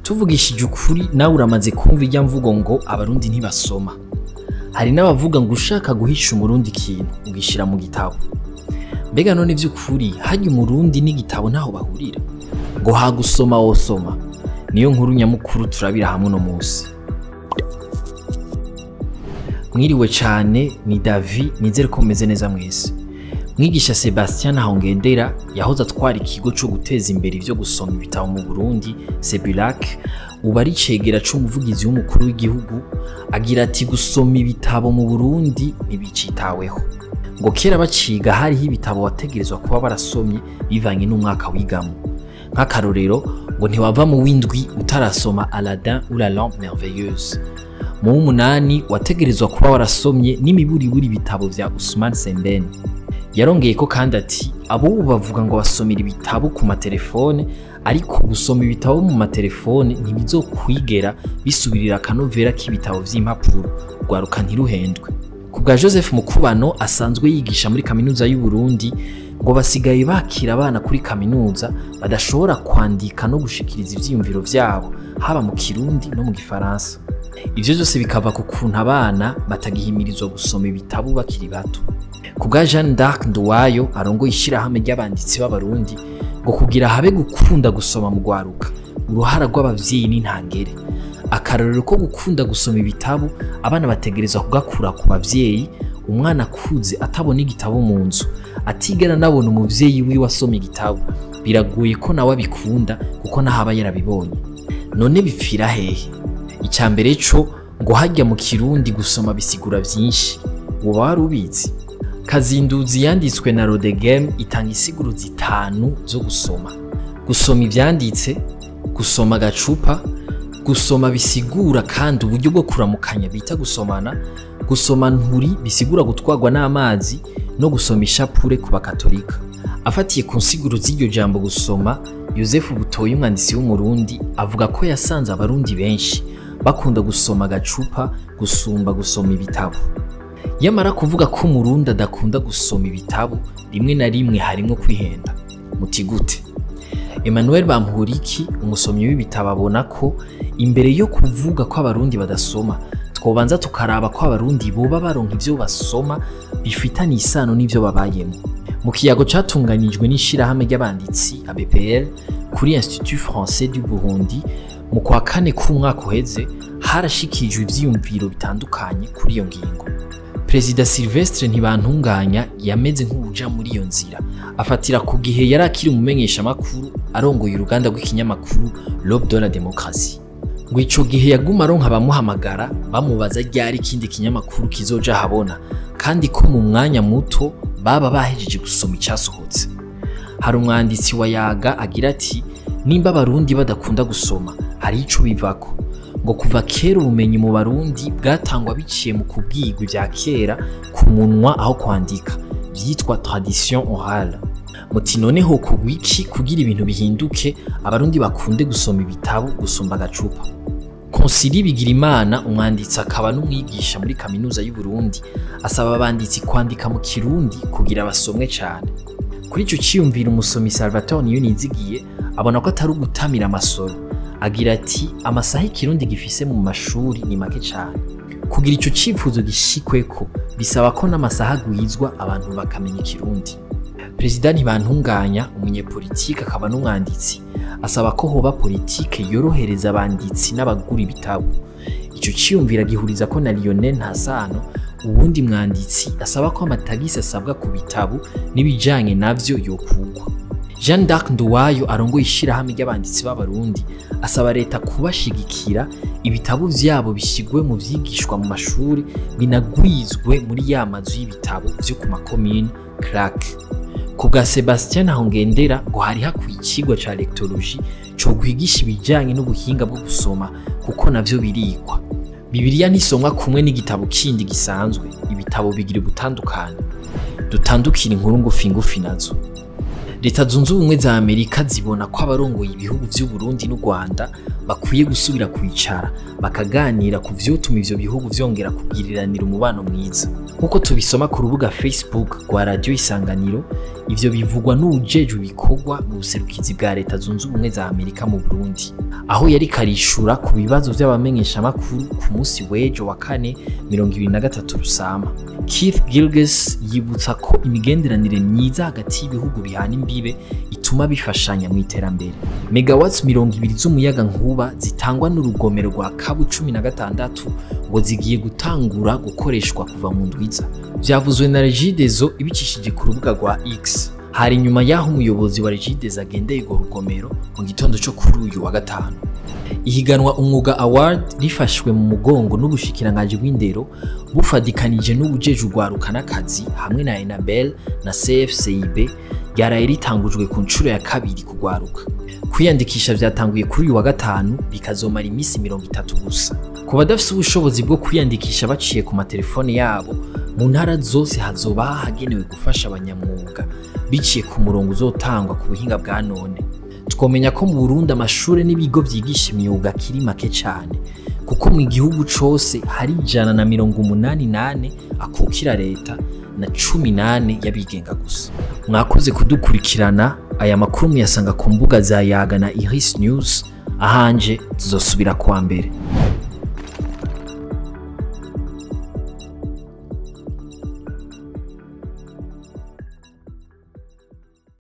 Tuvugishije ukuri nawe uramaze kumva irya mvugo ngo abarundi ntibasoma. Hari n'abavuga ngo ushaka guhisha umurundi ikintu ugishira mu gitabo. Mbega none vy'ukuri harya umurundi n'igitabo ntaho bahurira? Ngo hagusoma wosoma. Niyo nkuru nyamukuru turabira hamwe no Musi. Mwiriwe cane, ni Davi, nizere ko meze neza mwese. Mwigisha Sebastien ntaho yahoze atwara ikigo cyo guteza imbere ivyo gusoma ibitabo mu Burundi, Sebulac, ubu ari cegera c'umuvugizi w'umukuru w'igihugu, agira ati gusoma ibitabo mu Burundi ntibicitaweho. Ngo kera baciga hariho ibitabo wategerezwa kuba barasomye bivanye n'umwaka wigamo. Nk'akarorero ngo ntiwava mu windwi utarasoma Aladdin ou la lampe merveilleuse. Mu w'umunani wategerezwa kuba warasomye n'imiburiburi ibitabo vya Ousmane Sembène. Yarongeye ko kandi ati abo bavuga ngo basomera ibitabo ku matelefone, ariko gusoma ibitabo mu matelefone ntibizokwigera bisubirira akanovera k'ibitabo vy'impapuro, rwaruka ntiruhendwe. Kubwa Joseph Mukubano asanzwe yigisha muri kaminuza y'u Burundi, ngo basigaye bakira abana kuri kaminuza badashobora kwandika no gushikiriza ivyiyumviro vyabo haba mu Kirundi no mu Gifaransa. Ivyo byose bikava ku kuntu abana batagihimirizwa gusoma ibitabo bakiri bato. Kubwa Jeanne d'Arc Nduwayo arongoye ishirahamwe ry'abanditsi b'Abarundi, ngo kugira habe gukunda gusoma mu gwaruka uruhara rw'abavyeyi n'intangere. Akarorero ko gukunda gusoma ibitabo abana bategerezwa kugakura ku bavyeyi. Umwana akuze atabona igitabo mu nzu, atigera nabona umuvyeyi wiwe asoma igitabo, biragoye ko nawe abikunda kuko nahaba yarabibonye. None bipfira hehe? Icambere co ngo harya mu Kirundi gusoma bisigura vyinshi, uba warubizi? Kazinduzi yanditswe na Rodegem itanga isiguro zitanu zo gusoma. Gusoma ivyanditse, gusoma gacupa, gusoma bisigura kandi uburyo bwo kuramukanya bita gusomana, gusoma nturi bisigura gutwagwa n'amazi, no gusoma ishapure ku bakatolika. Afatiye ku nsiguro z'iryo jambo gusoma, Joseph Butoyi umwanditsi w'Umurundi avuga ko yasanze abarundi benshi bakunda gusoma gacupa gusumba gusoma ibitabo. Yamara kuvuga ko Umurundi adakunda gusoma ibitabo, rimwe na rimwe harimo kwihenda. Muti gute? Emmanuel Bamporiki, umusomyi w'ibitabo, abona ko imbere yo kuvuga ko abarundi badasoma, twobanza tukaraba ko abarundi boba baronka ivyo basoma bifitanye isano n'ivyo babayemo. Mu kiyago catunganijwe n'ishirahamwe ry'abanditsi ABPL kuri Institut Français du Burundi mu kwa kane k'umwaka uheze, harashikijwe ivyiyumviro bitandukanye kuri iyo ngingo. Perezida Sylvestre Ntibantunganya yameze nk'uja muri iyo nzira, afatira ku gihe yari akiri umumenyesha makuru arongoye uruganda rw'ikinyamakuru L'Aube de la Démocratie. Ngo ico gihe yaguma aronka abamuhamagara bamubaza ryari ikindi kinyamakuru kizoja habona, kandi ko mu mwanya muto baba bahejeje gusoma icasohotse. Hari umwanditsi wa Yaga agira ati nimba abarundi badakunda gusoma hari ico bivako. Ngo kuva kera ubumenyi mu Barundi bwatangwa biciye mu kubwirwa ivya kera ku munwa aho kwandika, vyitwa tradition orale. Muti noneho kugwiki kugira ibintu bihinduke abarundi bakunde gusoma ibitabo gusumba gacupa. Konsili Bigirimana, umwanditsi akaba n'umwigisha muri kaminuza y'u Burundi, asaba abanditsi kwandika mu Kirundi kugira basomwe cane. Kuri ico ciyumvira umusomi Salvatore Niyonizigiye abona ko atari ugutamira amasoro. Agira ati amasaha ikirundi gifise mu mashuri ni make cane. Kugira ico cifuzo gishikweko bisaba ko n'amasaha agwizwa abantu bakamenya ikirundi. Perezida Ntibantunganya, umunyepolitike akaba n'umwanditsi, asaba ko hoba politike yorohereza abanditsi n'abagura ibitabo. Ico ciyumvira gihuriza ko na Lionel Ntasano, ubundi mwanditsi, asaba ko amatagisi asabwa ku bitabo n'ibijanye navyo yokugwa. Jeanne d'Arc Nduwayo arongoye ishirahamwe ry'abanditsi b'Abarundi, asaba leta kubashigikira ibitabo vyabo bishigwe mu vyigishwa mu mashuri, binagwizwe muri ya mazu y'ibitabo vyo ku makomine CRAC. Kubwa Sebastien ntaho ngo hari hakwiye ikigwa ca lectologie co guhigisha ibijanye n'ubuhinga bwo gusoma, kuko navyo birikwa. Bibiliya ntisomwa kumwe n'igitabo kindi gisanzwe, ibitabo bigira ubutandukane. Dutandukira inkuru ngufi nazo. Leta zunze ubumwe za Amerika zibona ko abarongoye ibihugu vy'u Burundi n'u Rwanda bakwiye gusubira kwicara bakaganira ku vyotuma ivyo bihugu vyongera kugiriranira umubano mwiza. Nkuko tubisoma ku rubuga Facebook rwa Radio Isanganiro, ivyo bivugwa n'ujejwe ibikorwa mu buserukizi bwa Leta Zunze Ubumwe za Amerika mu Burundi, aho yari karishura ku bibazo vy'abamenyesha makuru ku musi w'ejo wa kane 23 Rusama. Keith Gilges yibutsa ko imigenderanire myiza hagati y'ibihugu bihana imbibe ituma bifashanya mu iterambere. Megawatts 20 z'umuyaga nkuba zitangwa n'urugomero rwa Kabu 16 ngo zigiye gutangura gukoreshwa kuva mu ndwiza. Vyavuzwe na Regideso ibicishije ku rubuga rwa X. Hari nyuma yaho umuyobozi wa Regideso agendeye urwo rugomero mu gitondo cyo kuri uyu wa gatanu. Ihiganwa Umwuga Award rifashwe mu mugongo n'ubushikiranganje bw'indero bufadikanije n'ubujeje urwarukana akazi hamwe na Enabel na CFCIB ryaraye ritangujwe ku ncuro ya kabiri kugwaruka. Kwiyandikisha vyatanguye kuri uyu wa gatanu bikazomara imisi 30 gusa. Ku badafise ubushobozi bwo kwiyandikisha baciye ku matelefone yabo, mu ntara zose hazoba hagenewe gufasha abanyamwuga biciye ku murongo uzotangwa ku buhinga bwa none. Twomenya ko mu Burundi amashure n'ibigo vyigisha imyuga kiri make cyane, kuko mu gihugu cose hari 188 akukira leta na 18 yabigenga gusa. Mwakoze kudukurikirana, aya makuru muyasanga ku mbuga za Yaga na Iris News, ahanje tuzosubira kuwa mbere.